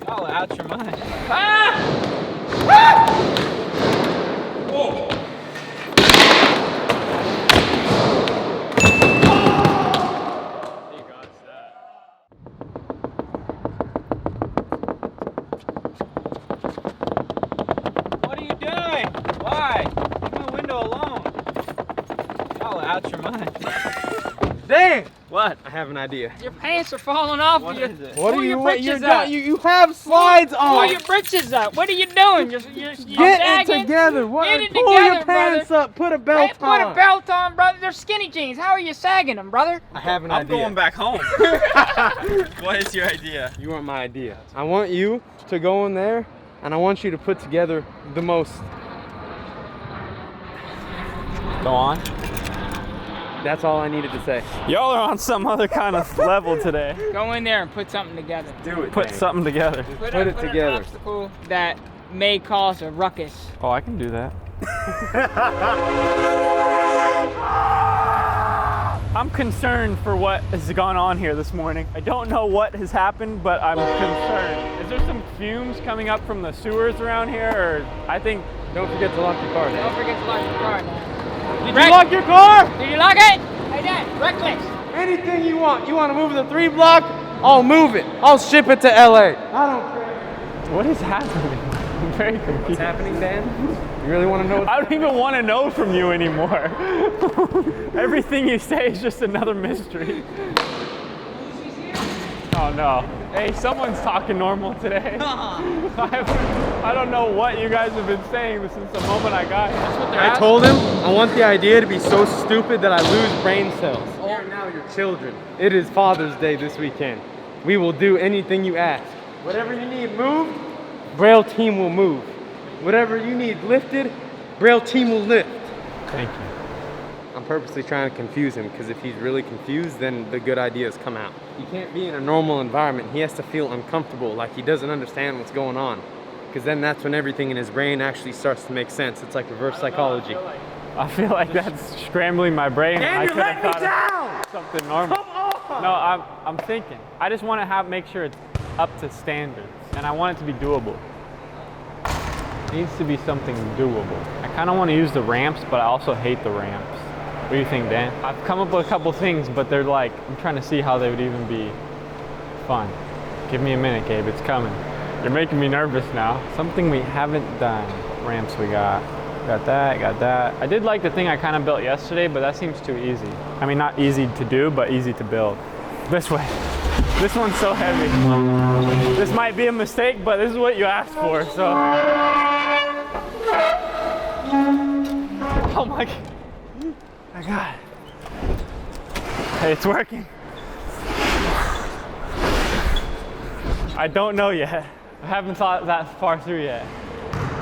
Y'all are out your mind. Ah! Ah! Whoa! What are you doing? Why? Leave my window alone. Y'all are out your mind. Dang! What? I have an idea. Your pants are falling off. What is it? What Pull are you? your What you're britches up. doing? You have slides Pull on. your britches up. What are you doing? You're Get sagging? it together. What? Get it Pull together, your pants brother. up. Put a belt Put on. a belt on, brother. They're skinny jeans. How are you sagging them, brother? I have an I'm idea. going back home. What is your idea? You want my idea? I want you to go in there, and I want you to put together the most. Go on. That's all I needed to say. Y'all are on some other kind of level today. Go in there and put something together. Do it. Put something together. Put it together. An obstacle that may cause a ruckus. Oh, I can do that. I'm concerned for what has gone on here this morning. I don't know what has happened, but I'm concerned. Is there some fumes coming up from the sewers around here? Or I think. Don't forget to lock your car. Don't forget to lock your car, man. Did you lock your car? Did you lock it? Hey, Dad, reckless. Anything you want. You want to move the 3 block? I'll move it. I'll ship it to LA. I don't care. What is happening? I'm very confused. What's happening, Dan? You really want to know? I don't even want to know from you anymore. Everything you say is just another mystery. Oh no. Hey, someone's talking normal today. I don't know what you guys have been saying since the moment I got here. That's what they're I told him I want the idea to be so stupid that I lose brain cells. You're now your children. It is Father's Day this weekend. We will do anything you ask. Whatever you need moved, Braille team will move. Whatever you need lifted, Braille team will lift. Thank you. I'm purposely trying to confuse him because if he's really confused, then the good ideas come out. He can't be in a normal environment. He has to feel uncomfortable, like he doesn't understand what's going on. Because then that's when everything in his brain actually starts to make sense. It's like reverse psychology. I feel like that's scrambling my brain. Dan, I you could let have me thought down! of something normal. Come on! No, I'm thinking. I just want to make sure it's up to standards, and I want it to be doable. It needs to be something doable. I kind of want to use the ramps, but I also hate the ramps. What do you think, Dan? I've come up with a couple things, but they're like, I'm trying to see how they would even be fun. Give me a minute, Gabe, it's coming. You're making me nervous now. Something we haven't done. Ramps we got. Got that, got that. I did like the thing I kind of built yesterday, but that seems too easy. I mean, not easy to do, but easy to build. This way. This one's so heavy. This might be a mistake, but this is what you asked for, so. Oh my God. I got it. Hey, it's working. I don't know yet. I haven't thought that far through yet.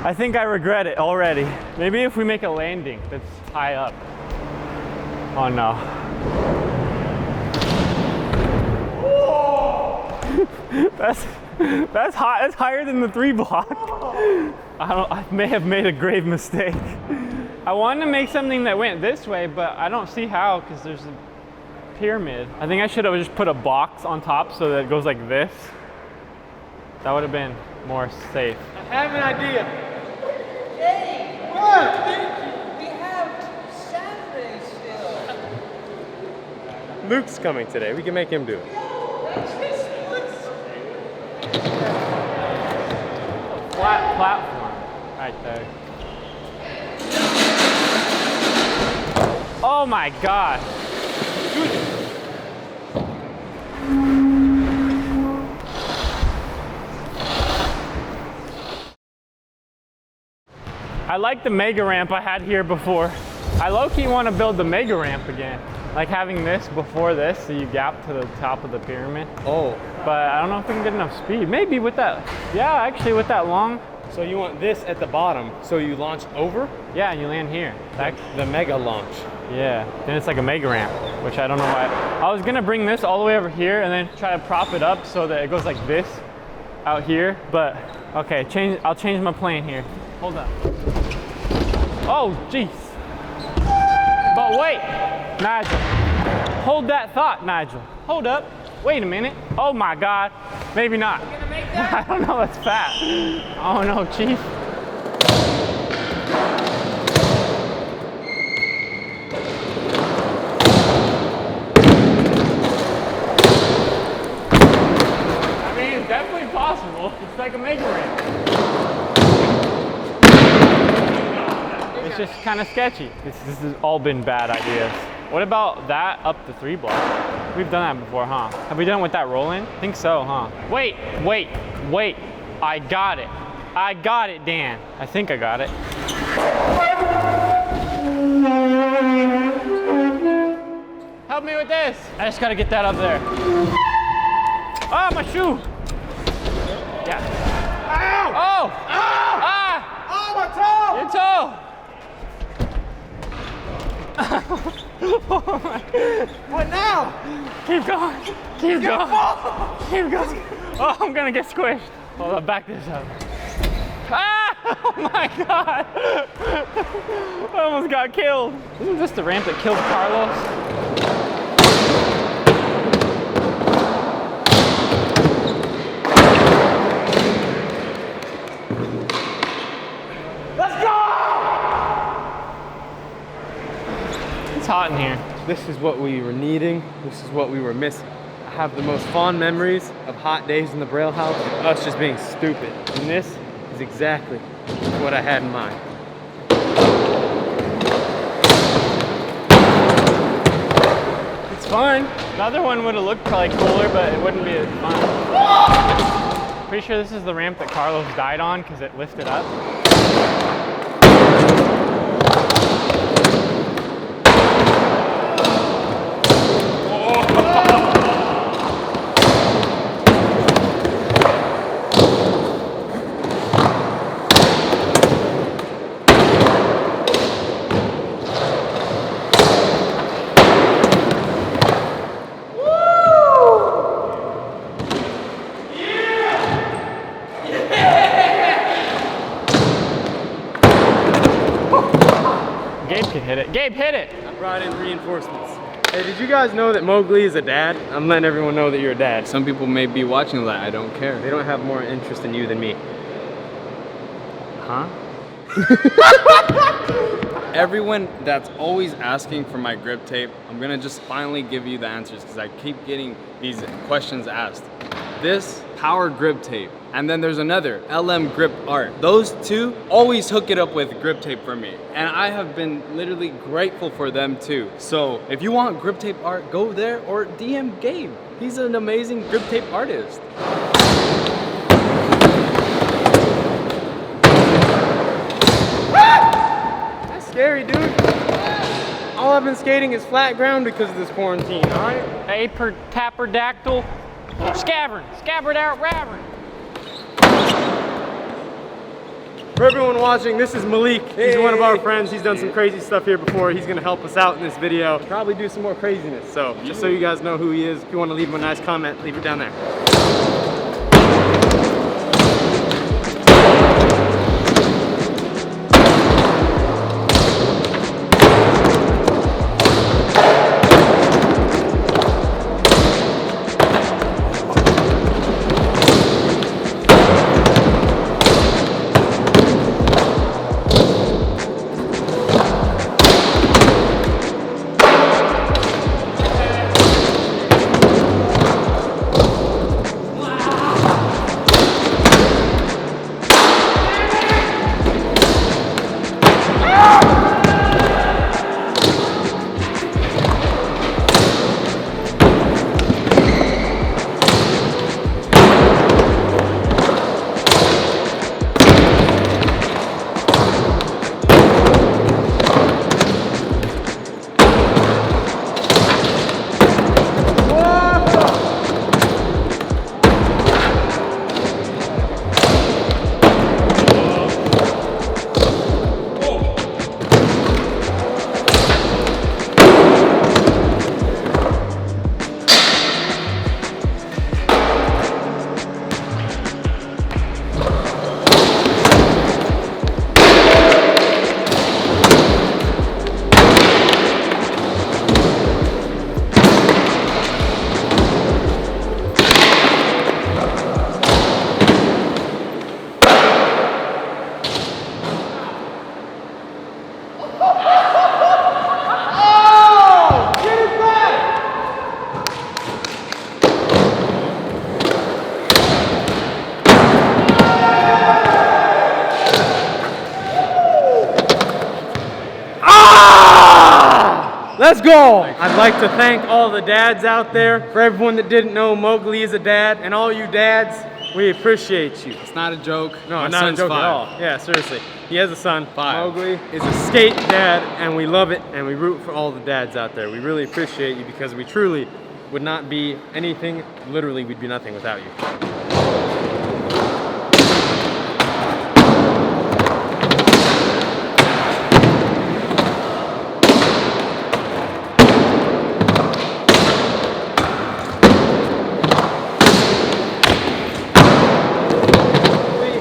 I think I regret it already. Maybe if we make a landing that's high up. Oh no. That's high. That's higher than the 3 block. I may have made a grave mistake. I wanted to make something that went this way, but I don't see how because there's a pyramid. I think I should have just put a box on top so that it goes like this. That would have been more safe. I have an idea. Hey! What? We have Saturday still. Luke's coming today. We can make him do it. Flat platform right there. Oh my God. I like the mega ramp I had here before. I low-key want to build the mega ramp again. Like having this before this, so you gap to the top of the pyramid. Oh. But I don't know if we can get enough speed. Maybe with that, yeah, actually with that long. So you want this at the bottom, so you launch over? Yeah, and you land here. The mega launch. Yeah, then it's like a mega ramp, which I don't know why. I was gonna bring this all the way over here and then try to prop it up so that it goes like this out here, but okay, I'll change my plan here. Hold up. Oh, jeez. But wait, Nigel. Hold that thought, Nigel. Hold up. Wait a minute. Oh my God. Maybe not. You gonna make I don't know, it's fat. Oh no, Chief. I mean, it's definitely possible. It's like a Mega ramp. It's just kind of sketchy. This has all been bad ideas. What about that up the 3 block? We've done that before, huh? Have we done it with that roll-in? I think so, huh? Wait. I got it. I got it, Dan. I think I got it. Help me with this. I just gotta get that up there. Ah, my shoe. Yeah. Ow! Oh! Ah! Ah! Oh, my toe! Your toe! What now? Keep going. Keep going. Keep going. Oh, I'm gonna get squished. Hold on, back this up. Ah! Oh my God! I almost got killed. Isn't this the ramp that killed Carlos? Let's go! It's hot in here. This is what we were needing. This is what we were missing. I have the most fond memories of hot days in the Braille house, us just being stupid. And this is exactly what I had in mind. It's fine. The other one would have looked probably cooler, but it wouldn't be as fun. Pretty sure this is the ramp that Carlos died on because it lifted up. Gabe can hit it. Gabe, hit it! I brought in reinforcements. Hey, did you guys know that Mowgli is a dad? I'm letting everyone know that you're a dad. Some people may be watching that. I don't care. They don't have more interest in you than me. Huh? Everyone that's always asking for my grip tape, I'm gonna just finally give you the answers because I keep getting these questions asked. This power grip tape, and then there's another LM grip art. Those two always hook it up with grip tape for me, and I have been literally grateful for them too. So if you want grip tape art, go there or DM Gabe. He's an amazing grip tape artist. That's scary, dude. All I've been skating is flat ground because of this quarantine, alright? Aper, tapperdactyl, scabbard out ravern. For everyone watching, this is Malik. He's one of our friends. He's done some crazy stuff here before. He's gonna help us out in this video. Probably do some more craziness. So just so you guys know who he is, if you want to leave him a nice comment, leave it down there. go! I'd like to thank all the dads out there. For everyone that didn't know, Mowgli is a dad, and all you dads, we appreciate you. It's not a joke. No, My not a son's joke 5. at all. Yeah, seriously. He has a son. 5. Mowgli is a skate dad, and we love it, and we root for all the dads out there. We really appreciate you because we truly would not be anything. Literally, we'd be nothing without you.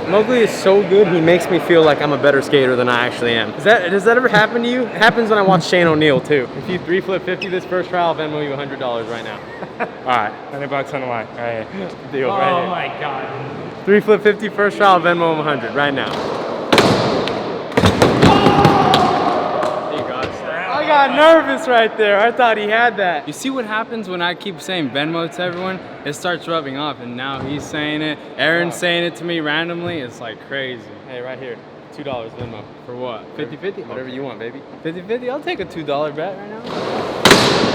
Mowgli is so good, he makes me feel like I'm a better skater than I actually am. Does that ever happen to you? It happens when I watch Shane O'Neill too. If you 3-flip 50 this first trial, I'll Venmo you $100 right now. Alright, $100 on the line. Right here. Deal, right here. Oh my God. 3-flip 50 first trial, Venmo him 100 right now. I got nervous right there. I thought he had that. You see what happens when I keep saying Venmo to everyone? It starts rubbing off, and now he's saying it. Aaron's saying it to me randomly. It's like crazy. Hey, right here. $2 Venmo. For what? 50-50? Whatever you want, baby. 50-50? I'll take a $2 bet right now.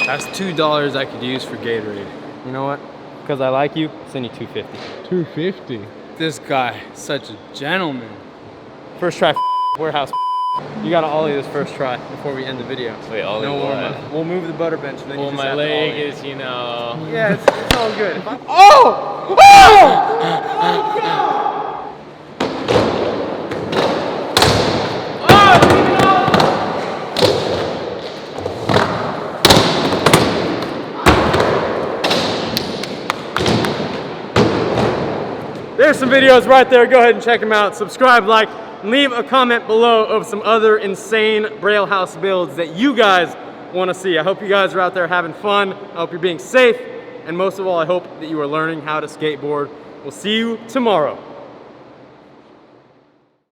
That's $2 I could use for Gatorade. You know what? Because I like you, I'll send you $250. $250. This guy, such a gentleman. First try, warehouse. You gotta ollie this first try before we end the video. Wait, ollie no what? warm up. We'll move the butter bench and then Well, you just my have to leg ollie. is, you know. Yeah, it's all good. If I- There's some videos right there. Go ahead and check them out. Subscribe, like, and leave a comment below of some other insane Braille House builds that you guys want to see. I hope you guys are out there having fun. I hope you're being safe. And most of all, I hope that you are learning how to skateboard. We'll see you tomorrow.